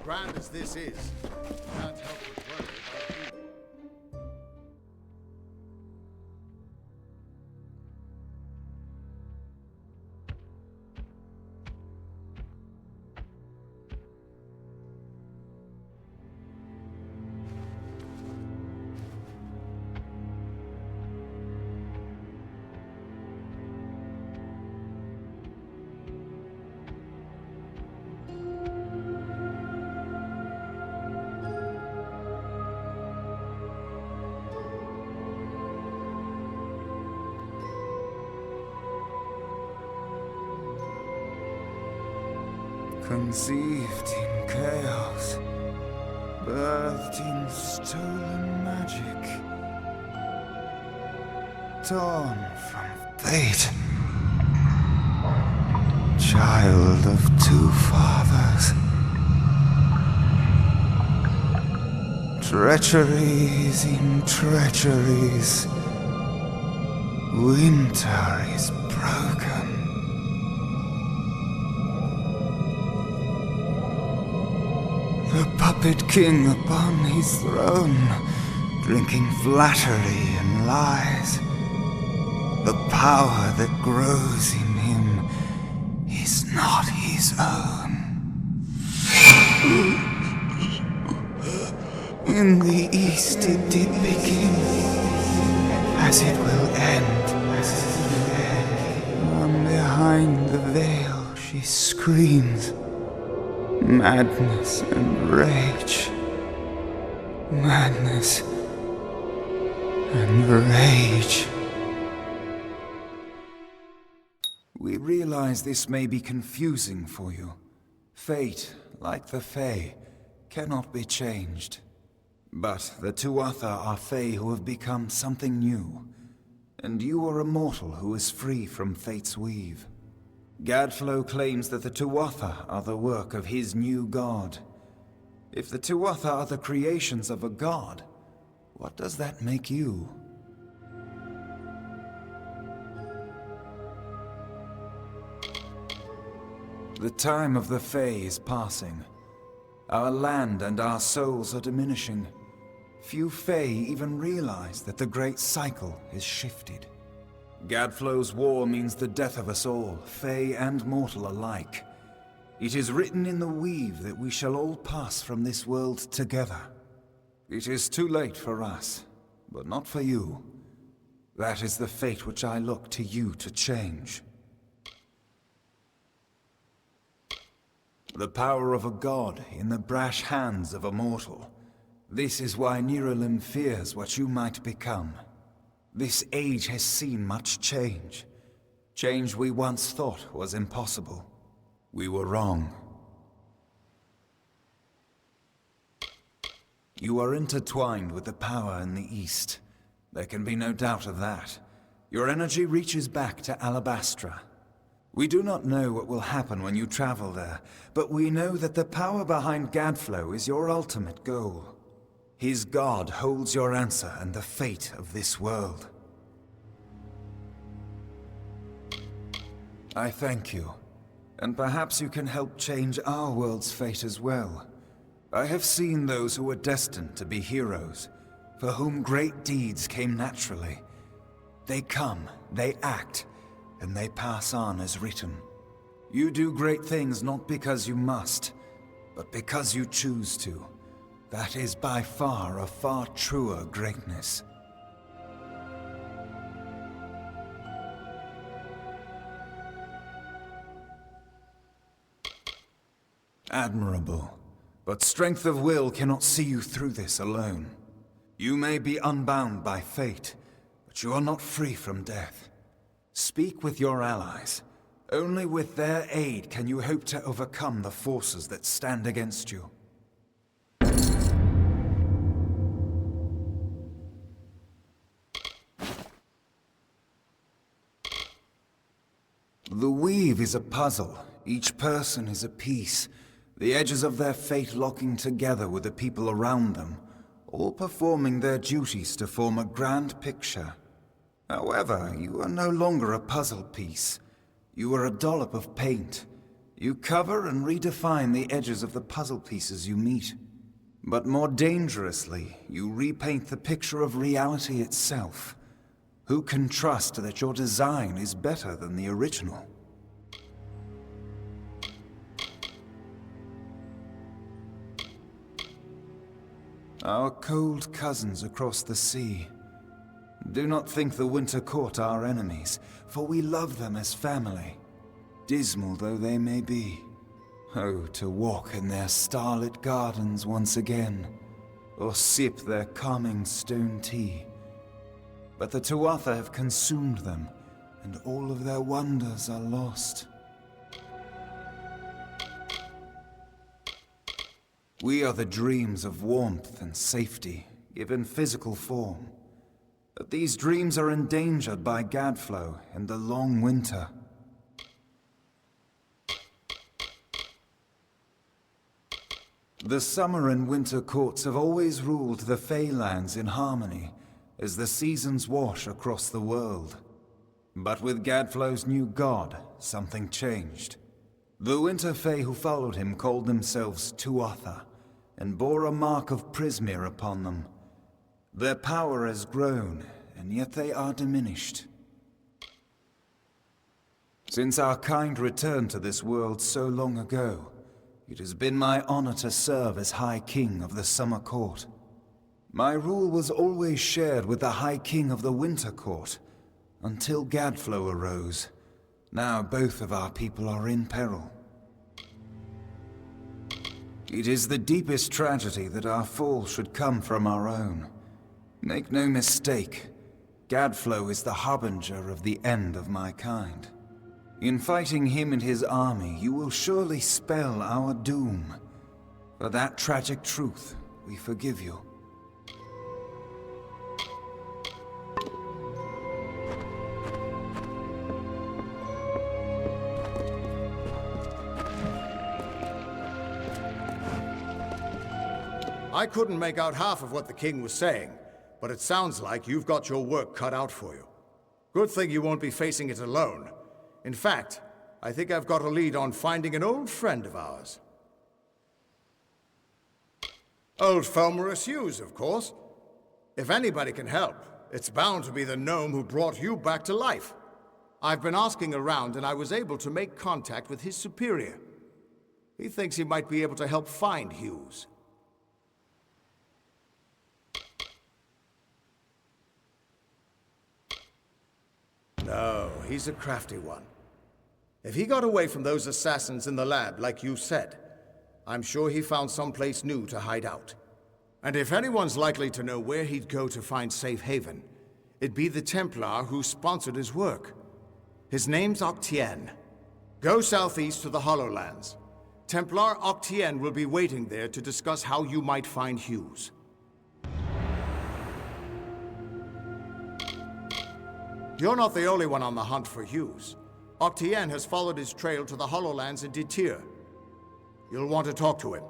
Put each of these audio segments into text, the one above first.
grand as this is, can't help but worry about you. Conceived in chaos, birthed in stolen magic, torn from fate, child of two fathers, treacheries in treacheries, winter is broken. The puppet king upon his throne, drinking flattery and lies. The power that grows in him is not his own. In the east it did begin, as it will end. From behind the veil she screams. Madness and rage. Madness and rage. We realize this may be confusing for you. Fate, like the Fae, cannot be changed. But the Tuatha are Fae who have become something new. And you are a mortal who is free from Fate's weave. Gadflow claims that the Tuatha are the work of his new god. If the Tuatha are the creations of a god, what does that make you? The time of the Fae is passing. Our land and our souls are diminishing. Few Fae even realize that the great cycle is shifted. Gadflow's war means the death of us all, Fae and mortal alike. It is written in the weave that we shall all pass from this world together. It is too late for us, but not for you. That is the fate which I look to you to change. The power of a god in the brash hands of a mortal. This is why Niralim fears what you might become. This age has seen much change. Change we once thought was impossible. We were wrong. You are intertwined with the power in the East. There can be no doubt of that. Your energy reaches back to Alabastra. We do not know what will happen when you travel there, but we know that the power behind Gadflow is your ultimate goal. His god holds your answer and the fate of this world. I thank you, and perhaps you can help change our world's fate as well. I have seen those who were destined to be heroes, for whom great deeds came naturally. They come, they act, and they pass on as written. You do great things not because you must, but because you choose to. That is by far a far truer greatness. Admirable. But strength of will cannot see you through this alone. You may be unbound by fate, but you are not free from death. Speak with your allies. Only with their aid can you hope to overcome the forces that stand against you. The weave is a puzzle. Each person is a piece. The edges of their fate locking together with the people around them, all performing their duties to form a grand picture. However, you are no longer a puzzle piece. You are a dollop of paint. You cover and redefine the edges of the puzzle pieces you meet. But more dangerously, you repaint the picture of reality itself. Who can trust that your design is better than the original? Our cold cousins across the sea. Do not think the Winter Court our enemies, for we love them as family, dismal though they may be. Oh, to walk in their starlit gardens once again, or sip their calming stone tea. But the Tuatha have consumed them, and all of their wonders are lost. We are the dreams of warmth and safety, given physical form. But these dreams are endangered by Gadflow and the long winter. The summer and winter courts have always ruled the Feylands in harmony, as the seasons wash across the world. But with Gadflow's new god, something changed. The Winter Fae who followed him called themselves Tuatha, and bore a mark of Prismeer upon them. Their power has grown, and yet they are diminished. Since our kind returned to this world so long ago, it has been my honor to serve as High King of the Summer Court. My rule was always shared with the High King of the Winter Court, until Gadflow arose. Now both of our people are in peril. It is the deepest tragedy that our fall should come from our own. Make no mistake, Gadflow is the harbinger of the end of my kind. In fighting him and his army, you will surely spell our doom. For that tragic truth, we forgive you. I couldn't make out half of what the king was saying, but it sounds like you've got your work cut out for you. Good thing you won't be facing it alone. In fact, I think I've got a lead on finding an old friend of ours. Old Fomorous Hughes, of course. If anybody can help, it's bound to be the gnome who brought you back to life. I've been asking around and I was able to make contact with his superior. He thinks he might be able to help find Hughes. No, he's a crafty one. If he got away from those assassins in the lab, like you said, I'm sure he found someplace new to hide out. And if anyone's likely to know where he'd go to find safe haven, it'd be the Templar who sponsored his work. His name's Octien. Go southeast to the Hollowlands. Templar Octien will be waiting there to discuss how you might find Hughes. You're not the only one on the hunt for Hughes. Octien has followed his trail to the Hollowlands in Detir. You'll want to talk to him.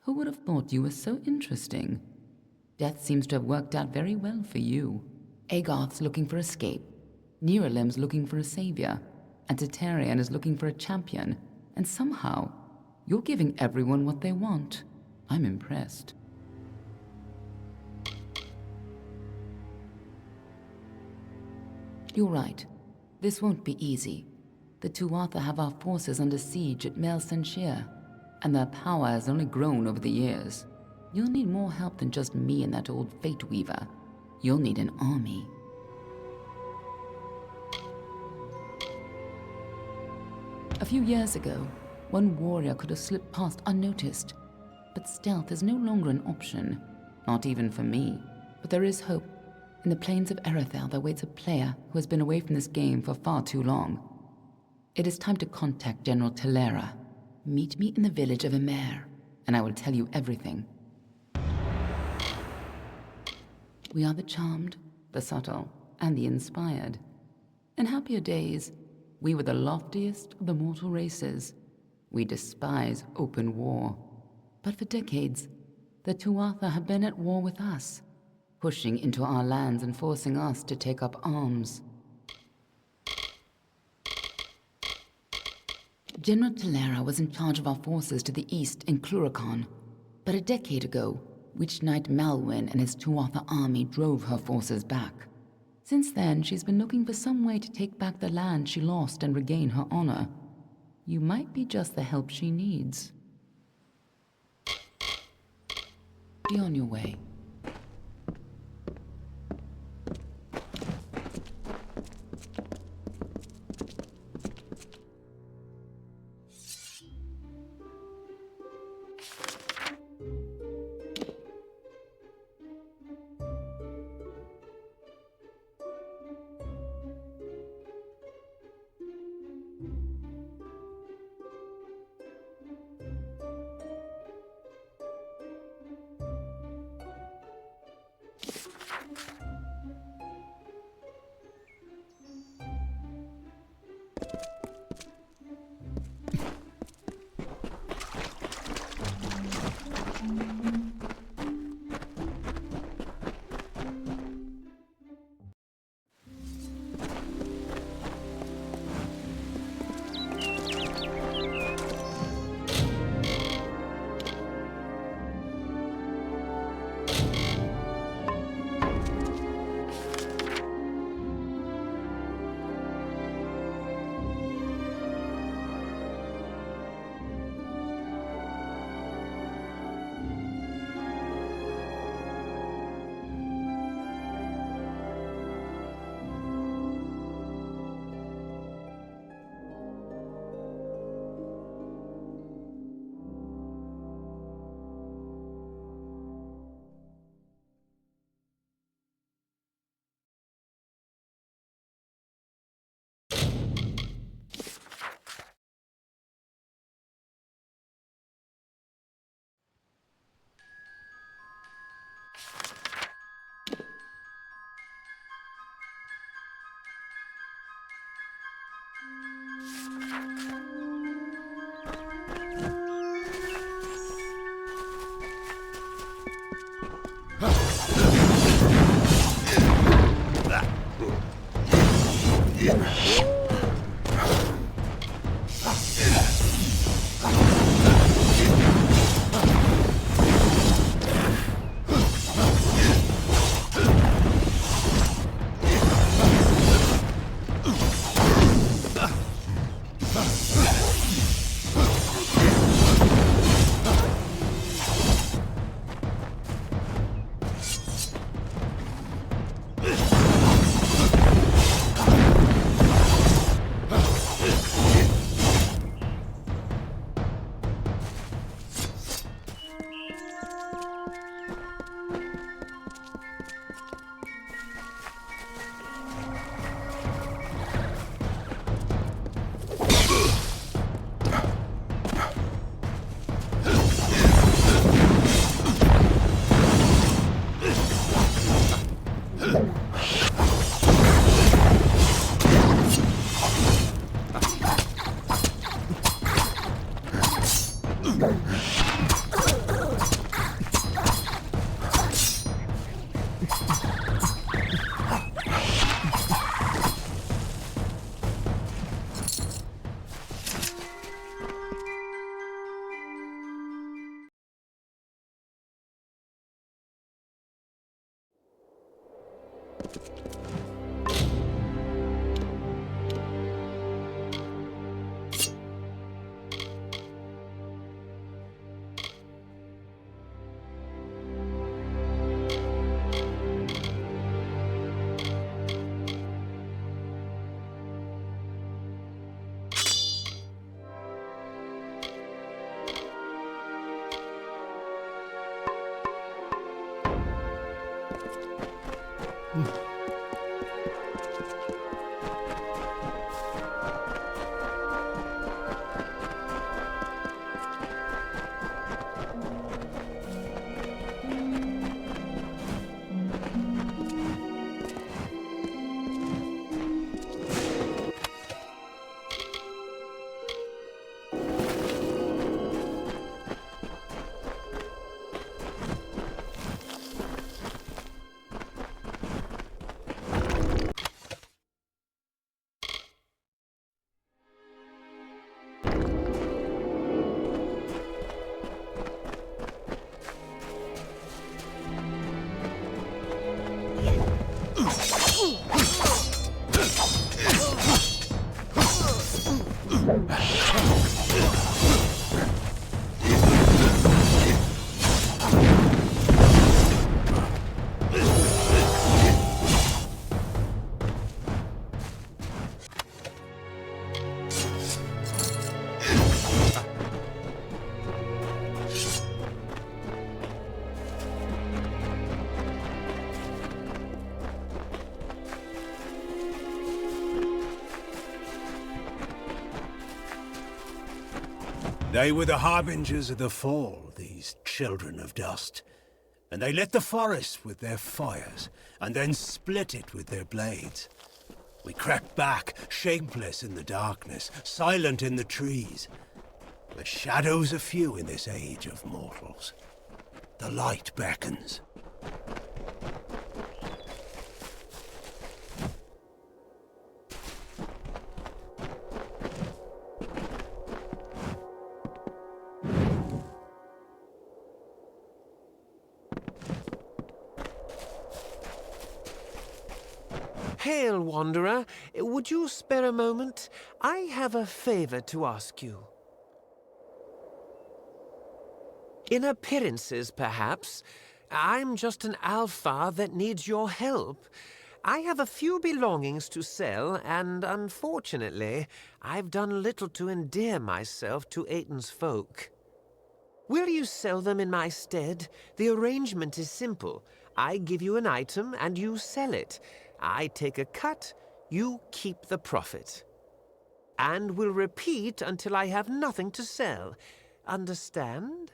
Who would have thought you were so interesting? Death seems to have worked out very well for you. Agarth's looking for escape, Neuralim's looking for a savior, and Titarian is looking for a champion, and somehow, You're giving everyone what they want. I'm impressed. You're right. This won't be easy. The Tuatha have our forces under siege at Mel Senshir, and their power has only grown over the years. You'll need more help than just me and that old Fate Weaver. You'll need an army. A few years ago, one warrior could have slipped past unnoticed, but stealth is no longer an option, not even for me. But there is hope. In the plains of Erethel, there waits a player who has been away from this game for far too long. It is time to contact General Telera. Meet me in the village of Emer, and I will tell you everything. We are the charmed, the subtle, and the inspired. In happier days, we were the loftiest of the mortal races. We despise open war. But for decades, the Tuatha have been at war with us, pushing into our lands and forcing us to take up arms. General Telera was in charge of our forces to the east in Cluracan, but a decade ago, Witch Knight Malwyn and his Tuatha army drove her forces back. Since then, she's been looking for some way to take back the land she lost and regain her honor. You might be just the help she needs. Be on your way. They were the harbingers of the fall, these children of dust. And they lit the forest with their fires, and then split it with their blades. We crept back, shapeless in the darkness, silent in the trees. The shadows are few in this age of mortals. The light beckons. Hail, Wanderer. Would you spare a moment? I have a favor to ask you. In appearances, perhaps, I'm just an alpha that needs your help. I have a few belongings to sell, and unfortunately, I've done little to endear myself to Aiton's folk. Will you sell them in my stead? The arrangement is simple. I give you an item, and you sell it. I take a cut, you keep the profit. And will repeat until I have nothing to sell. Understand?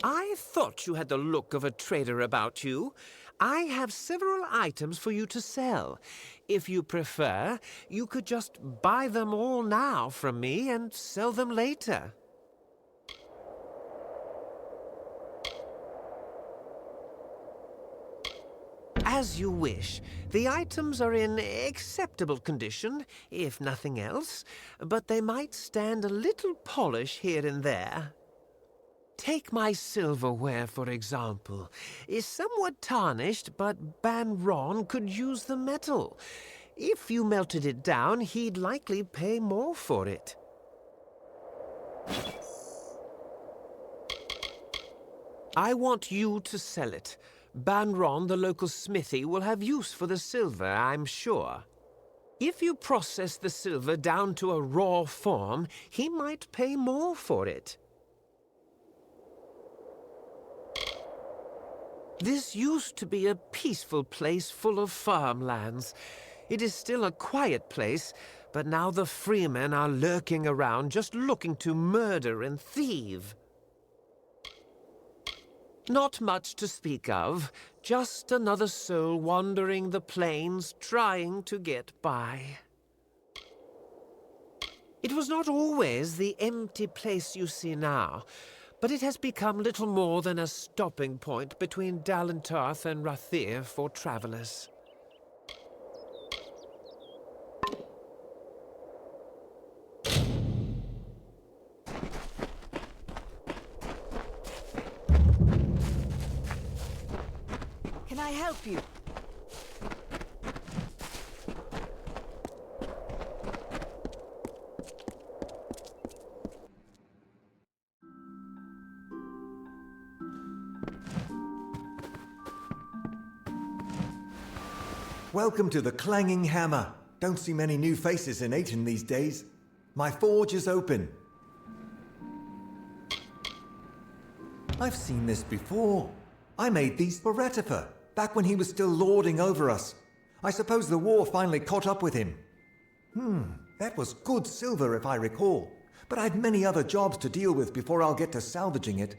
I thought you had the look of a trader about you. I have several items for you to sell. If you prefer, you could just buy them all now from me and sell them later. As you wish. The items are in acceptable condition, if nothing else, but they might stand a little polish here and there. Take my silverware, for example. It's somewhat tarnished, but Ban Ron could use the metal. If you melted it down, he'd likely pay more for it. I want you to sell it. Ban Ron, the local smithy, will have use for the silver, I'm sure. If you process the silver down to a raw form, he might pay more for it. This used to be a peaceful place full of farmlands. It is still a quiet place, but now the freemen are lurking around just looking to murder and thieve. Not much to speak of, just another soul wandering the plains trying to get by. It was not always the empty place you see now, but it has become little more than a stopping point between Dalentarth and Rathir for travelers. Can I help you? Welcome to the Clanging Hammer. Don't see many new faces in Aiton these days. My forge is open. I've seen this before. I made these for Retifer. Back when he was still lording over us. I suppose the war finally caught up with him. That was good silver if I recall. But I've many other jobs to deal with before I'll get to salvaging it.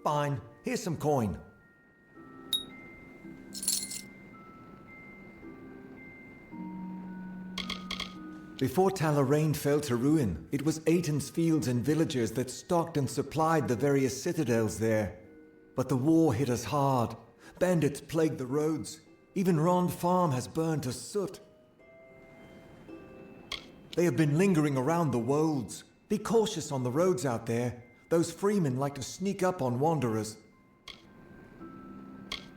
Fine, here's some coin. Before Talarain fell to ruin, it was Aiton's fields and villagers that stocked and supplied the various citadels there. But the war hit us hard. Bandits plagued the roads. Even Rond Farm has burned to soot. They have been lingering around the wolds. Be cautious on the roads out there. Those freemen like to sneak up on wanderers.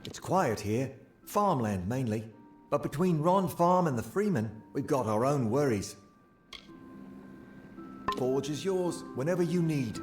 It's quiet here. Farmland mainly. But between Rond Farm and the freemen, we've got our own worries. Forge is yours whenever you need.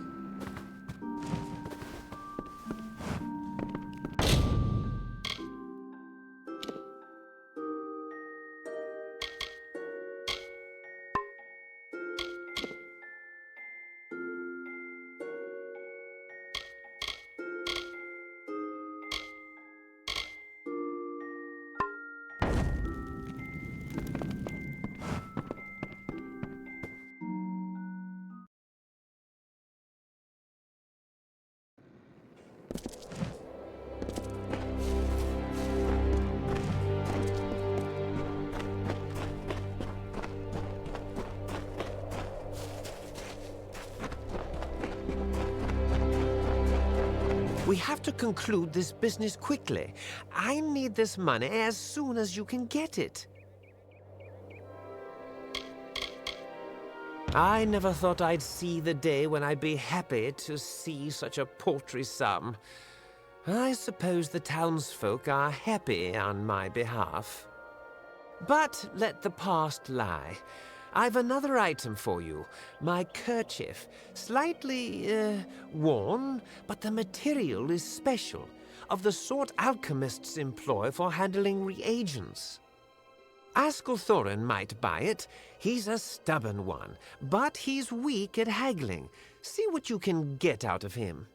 We have to conclude this business quickly. I need this money as soon as you can get it. I never thought I'd see the day when I'd be happy to see such a paltry sum. I suppose the townsfolk are happy on my behalf. But let the past lie. I've another item for you. My kerchief. Slightly, worn, but the material is special. Of the sort alchemists employ for handling reagents. Askel Thorin might buy it. He's a stubborn one, but he's weak at haggling. See what you can get out of him.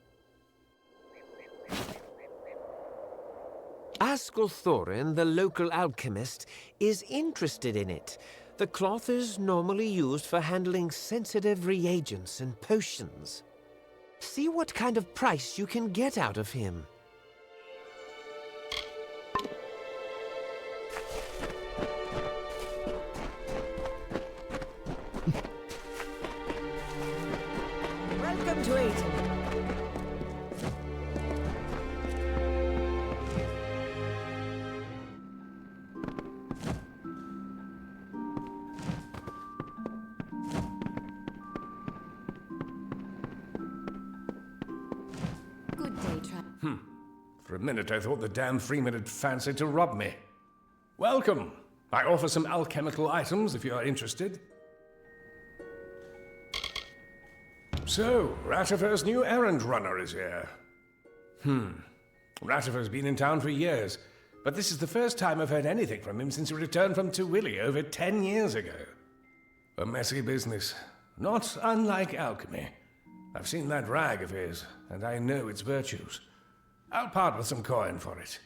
Askel Thorin, the local alchemist, is interested in it. The cloth is normally used for handling sensitive reagents and potions. See what kind of price you can get out of him. Welcome to Aiton. Good day, For a minute, I thought the damn freeman had fancied to rob me. Welcome. I offer some alchemical items if you are interested. So, Ratifer's new errand runner is here. Ratifer's been in town for years, but this is the first time I've heard anything from him since he returned from Tuwili over 10 years ago. A messy business, not unlike alchemy. I've seen that rag of his, and I know its virtues. I'll part with some coin for it.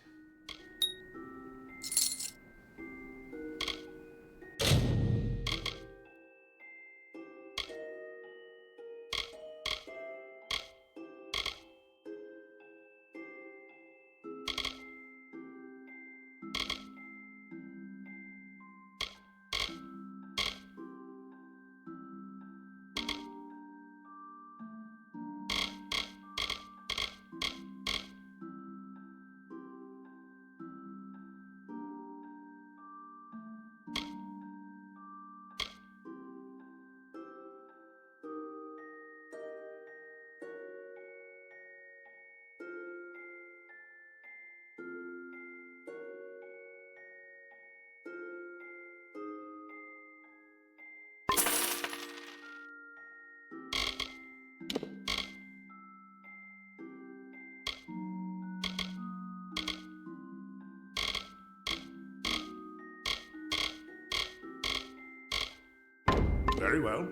Very well.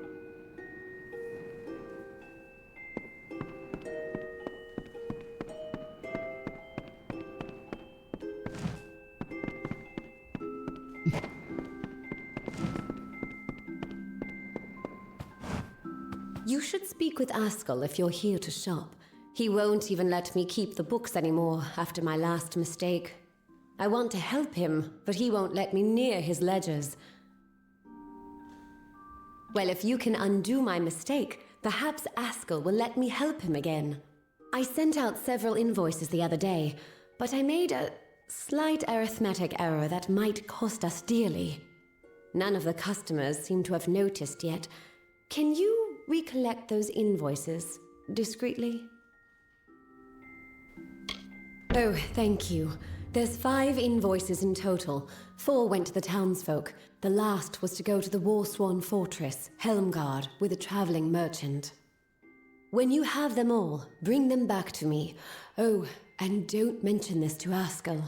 You should speak with Askell if you're here to shop. He won't even let me keep the books anymore after my last mistake. I want to help him, but he won't let me near his ledgers. Well, if you can undo my mistake, perhaps Askell will let me help him again. I sent out several invoices the other day, but I made a slight arithmetic error that might cost us dearly. None of the customers seem to have noticed yet. Can you recollect those invoices discreetly? Oh, thank you. There's 5 invoices in total. 4 went to the townsfolk. The last was to go to the Warsworn Fortress, Helmgard, with a traveling merchant. When you have them all, bring them back to me. Oh, and don't mention this to Askell.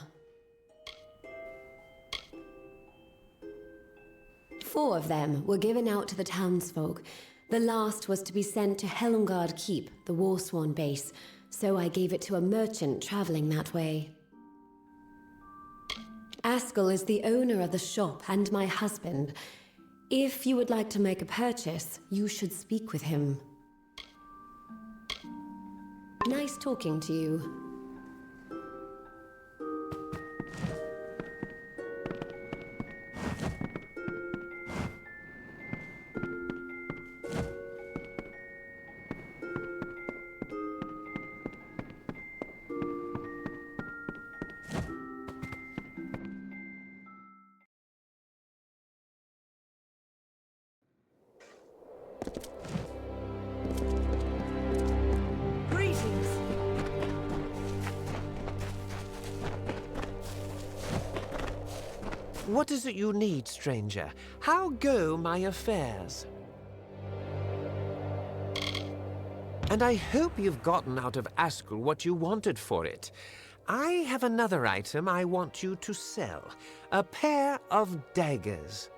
4 of them were given out to the townsfolk. The last was to be sent to Helmgard Keep, the Warsworn base, so I gave it to a merchant traveling that way. Askell is the owner of the shop and my husband. If you would like to make a purchase, you should speak with him. Nice talking to you. Greetings. What is it you need, stranger? How go my affairs? And I hope you've gotten out of Askell what you wanted for it. I have another item I want you to sell. A pair of daggers.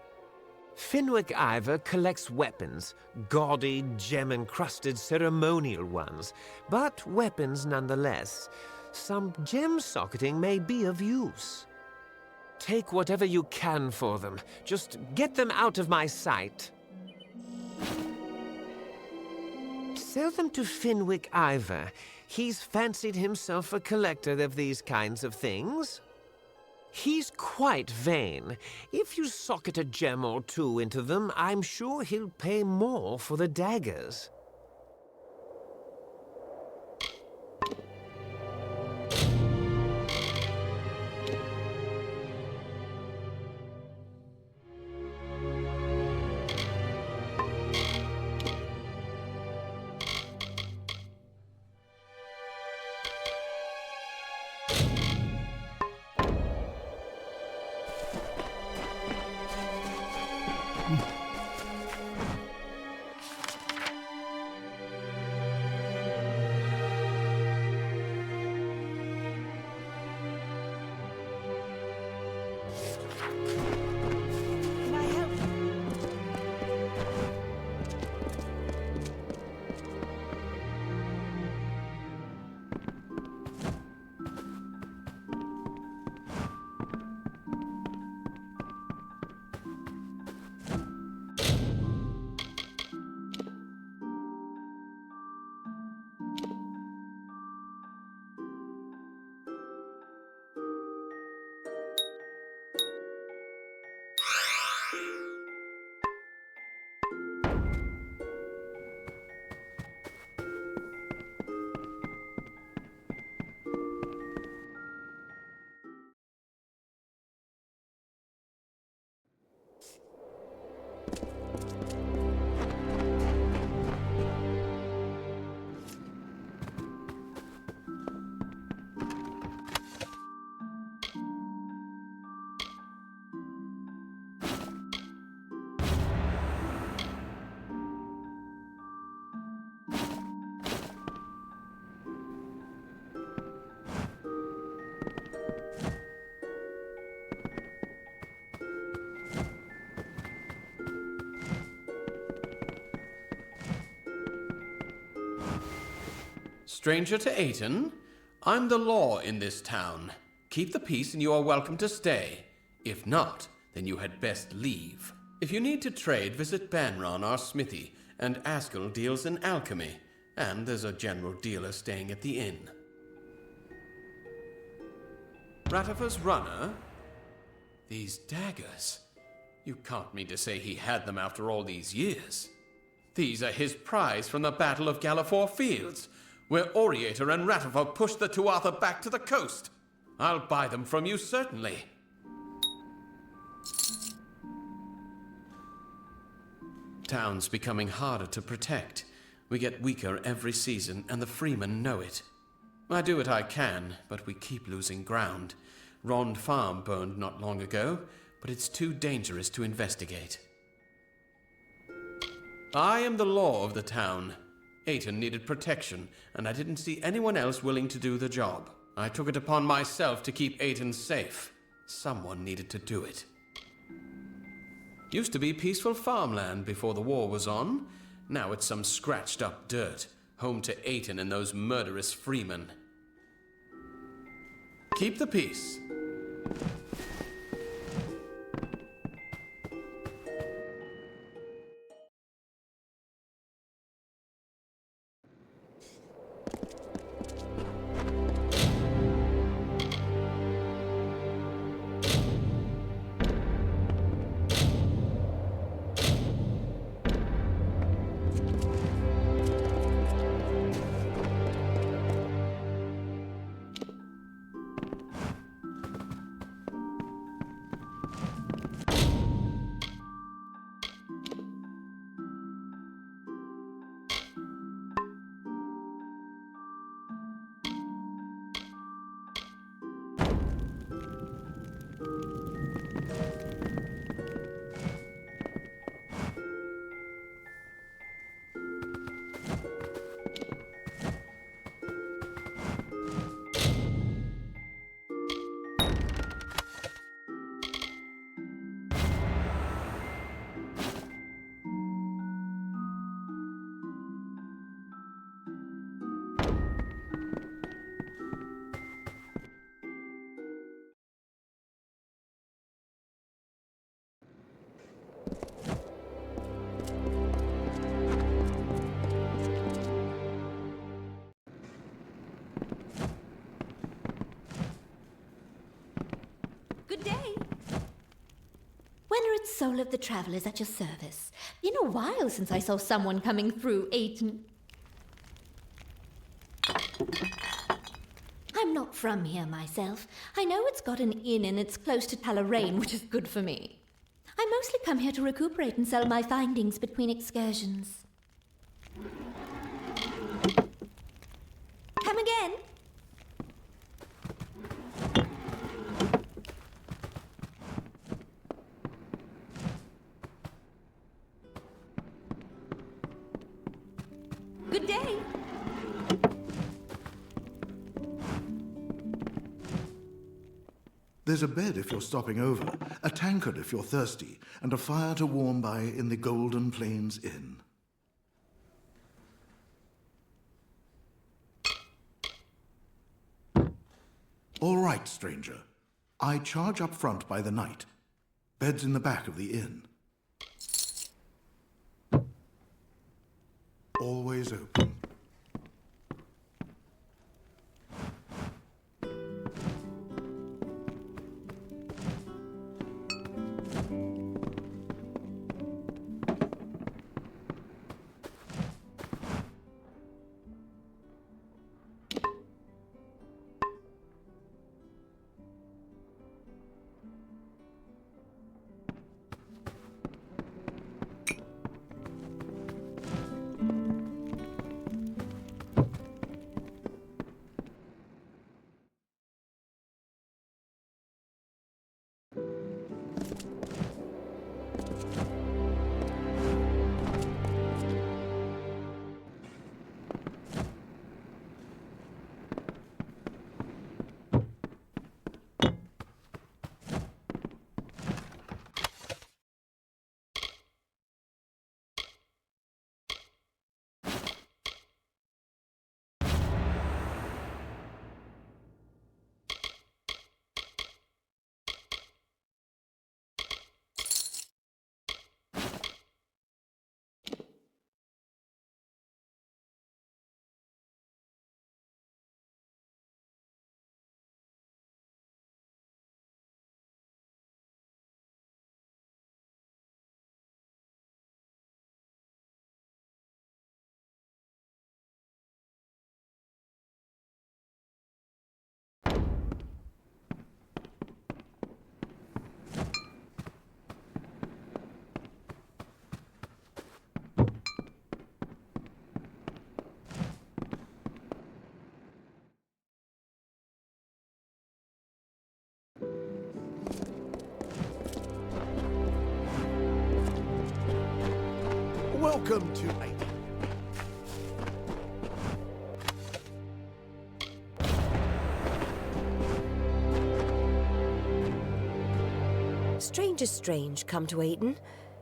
Finwick Ivor collects weapons, gaudy, gem-encrusted ceremonial ones, but weapons nonetheless. Some gem-socketing may be of use. Take whatever you can for them. Just get them out of my sight. Sell them to Finwick Ivor. He's fancied himself a collector of these kinds of things. He's quite vain. If you socket a gem or 2 into them, I'm sure he'll pay more for the daggers. Can I help you? Stranger to Ayton, I'm the law in this town. Keep the peace and you are welcome to stay. If not, then you had best leave. If you need to trade, visit Banron, our smithy, and Askell deals in alchemy, and there's a general dealer staying at the inn. Ratifer's runner? These daggers. You can't mean to say he had them after all these years. These are his prize from the Battle of Gallifore Fields, where Oriator and Ratifer pushed the Tuatha back to the coast. I'll buy them from you, certainly. Town's becoming harder to protect. We get weaker every season, and the Freemen know it. I do what I can, but we keep losing ground. Rond Farm burned not long ago, but it's too dangerous to investigate. I am the law of the town. Ayton needed protection, and I didn't see anyone else willing to do the job. I took it upon myself to keep Ayton safe. Someone needed to do it. Used to be peaceful farmland before the war was on. Now it's some scratched up dirt, home to Ayton and those murderous freemen. Keep the peace. Good day. Weathered Soul of the Traveler is at your service. Been a while since I saw someone coming through Ayton. I'm not from here myself. I know it's got an inn and it's close to Talarain, which is good for me. I mostly come here to recuperate and sell my findings between excursions. Come again? Good day. There's a bed if you're stopping over, a tankard if you're thirsty, and a fire to warm by in the Golden Plains Inn. All right, stranger. I charge up front by the night. Bed's in the back of the inn. Always open. Welcome to Aiden. Strangers strange come to Ayton.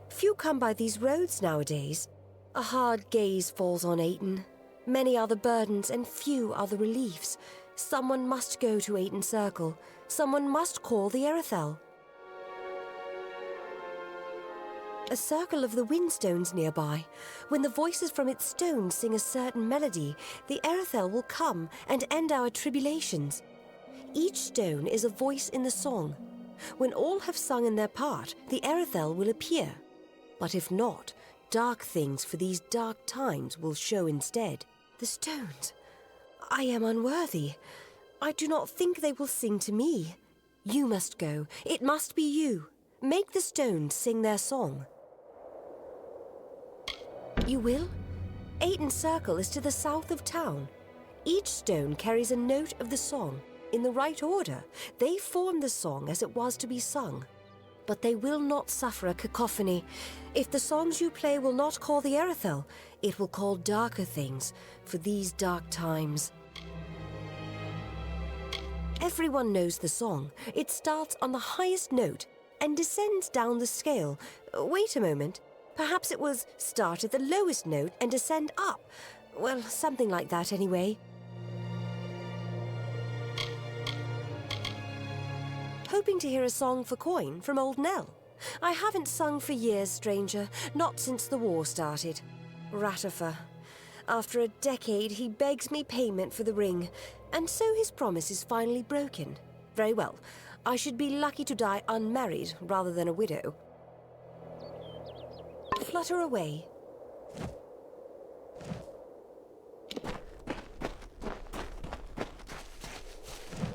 Few come by these roads nowadays. A hard gaze falls on Ayton. Many are the burdens and few are the reliefs. Someone must go to Ayton Circle. Someone must call the Erethel. A circle of the windstones nearby. When the voices from its stones sing a certain melody, the Erethel will come and end our tribulations. Each stone is a voice in the song. When all have sung in their part, the Erethel will appear. But if not, dark things for these dark times will show instead. The stones. I am unworthy. I do not think they will sing to me. You must go. It must be you. Make the stones sing their song. You will? Ayton Circle is to the south of town. Each stone carries a note of the song. In the right order, they form the song as it was to be sung. But they will not suffer a cacophony. If the songs you play will not call the Erethel, it will call darker things for these dark times. Everyone knows the song. It starts on the highest note and descends down the scale. Wait a moment. Perhaps it was start at the lowest note and descend up. Well, something like that anyway. Hoping to hear a song for coin from Old Nell. I haven't sung for years, stranger, not since the war started. Ratifer. After a decade, he begs me payment for the ring, and so his promise is finally broken. Very well. I should be lucky to die unmarried rather than a widow. Flutter away.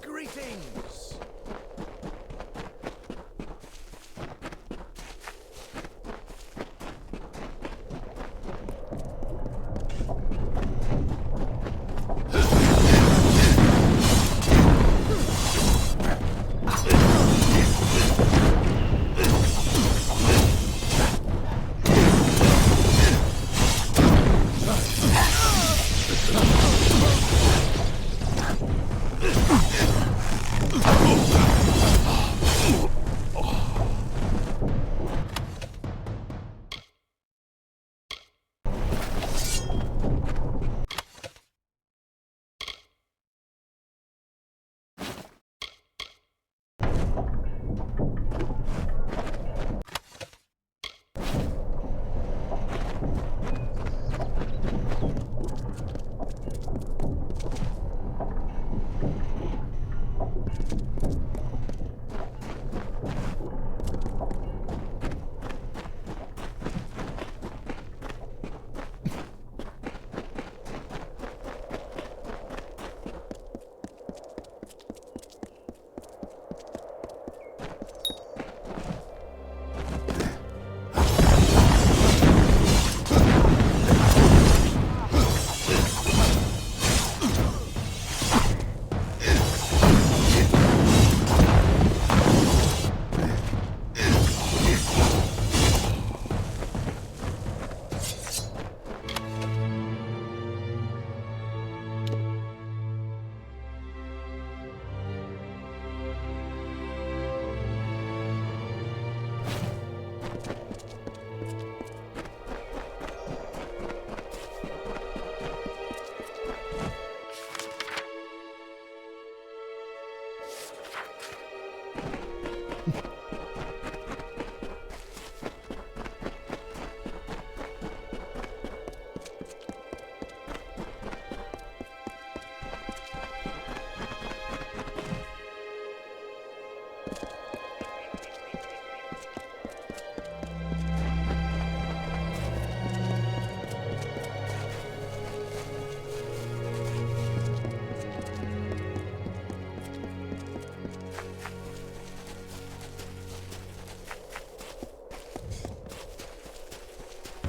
Greetings!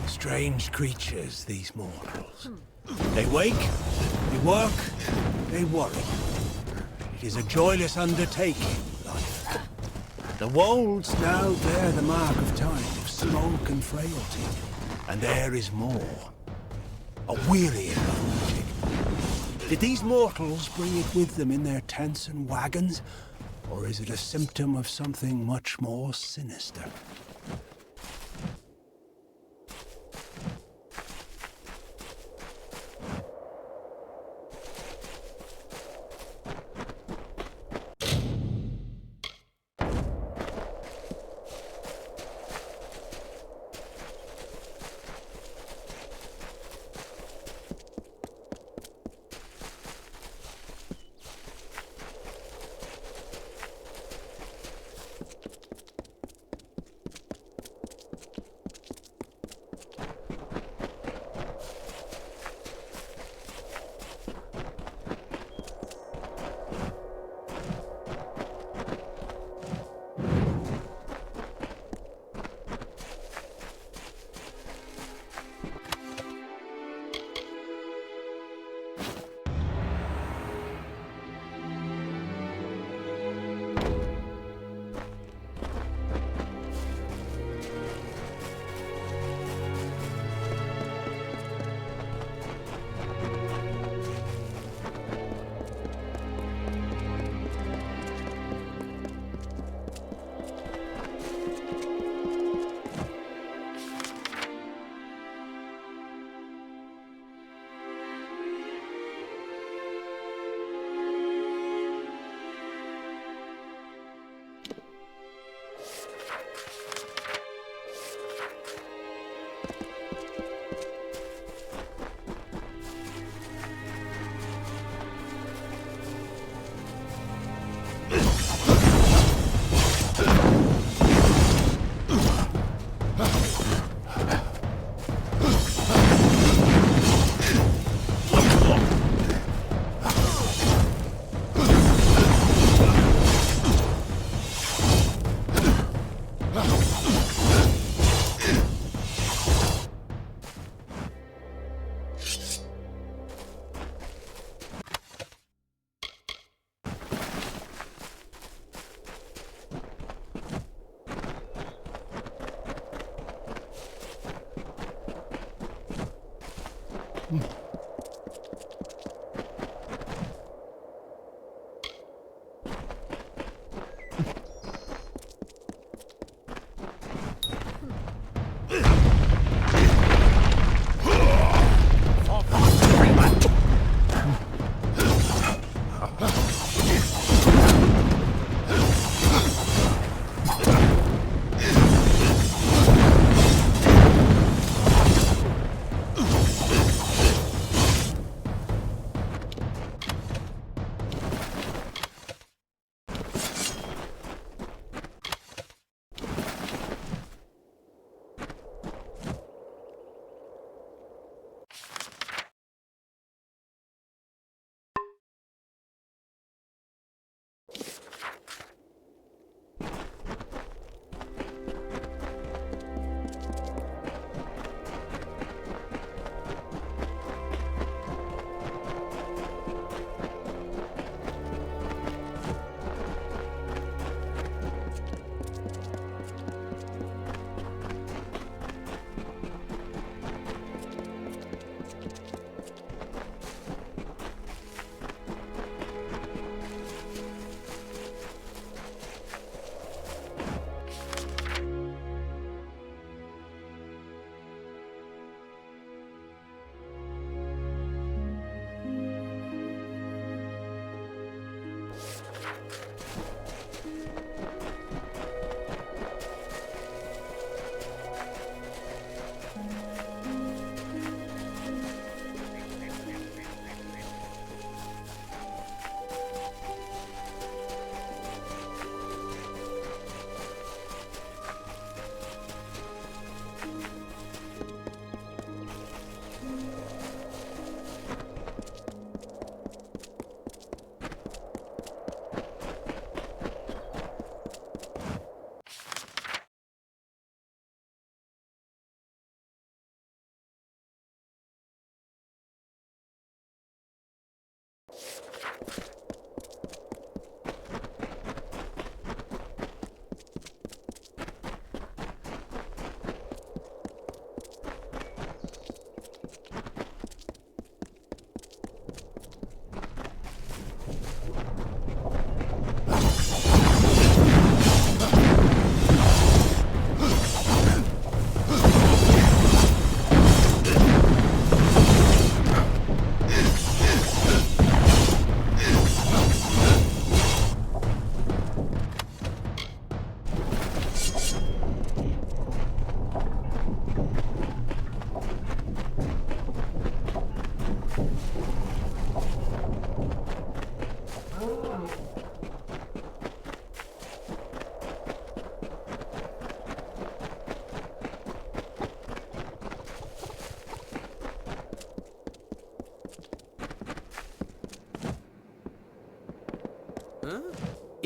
Strange creatures, these mortals. They wake, they work, they worry. It is a joyless undertaking, life. The wolds now bear the mark of time, of smoke and frailty. And there is more. A weary magic. Did these mortals bring it with them in their tents and wagons? Or is it a symptom of something much more sinister?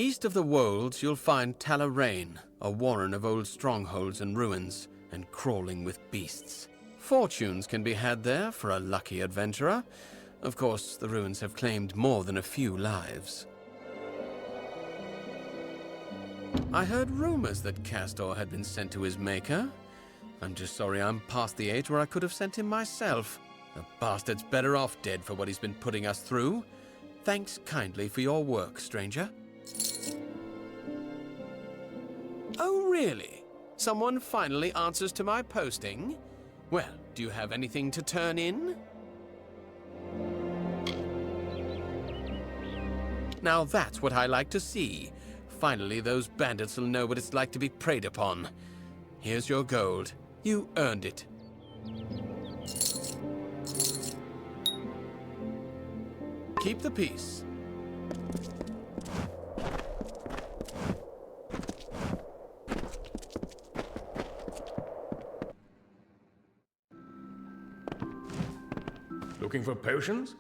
East of the Wolds, you'll find Talarain, a warren of old strongholds and ruins, and crawling with beasts. Fortunes can be had there for a lucky adventurer. Of course, the ruins have claimed more than a few lives. I heard rumors that Castor had been sent to his maker. I'm just sorry I'm past the age where I could have sent him myself. The bastard's better off dead for what he's been putting us through. Thanks kindly for your work, stranger. Oh, really? Someone finally answers to my posting? Well, do you have anything to turn in? Now that's what I like to see. Finally, those bandits will know what it's like to be preyed upon. Here's your gold. You earned it. Keep the peace. Looking for potions?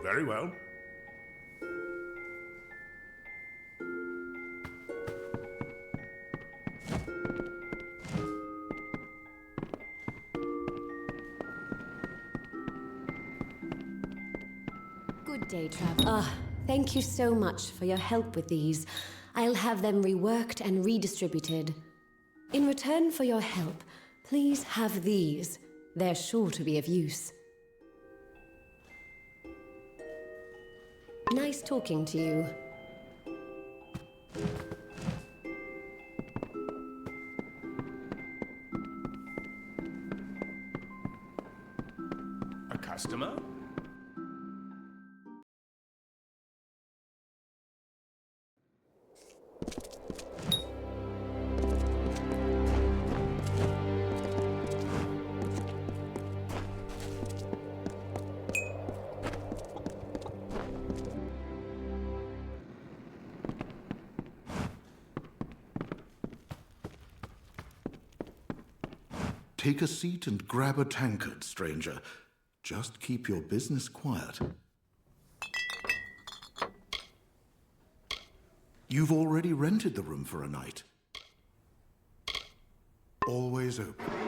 Very well. Good day, traveler. Thank you so much for your help with these. I'll have them reworked and redistributed. In return for your help, please have these. They're sure to be of use. Nice talking to you. A customer? Take a seat and grab a tankard, stranger. Just keep your business quiet. You've already rented the room for a night. Always open.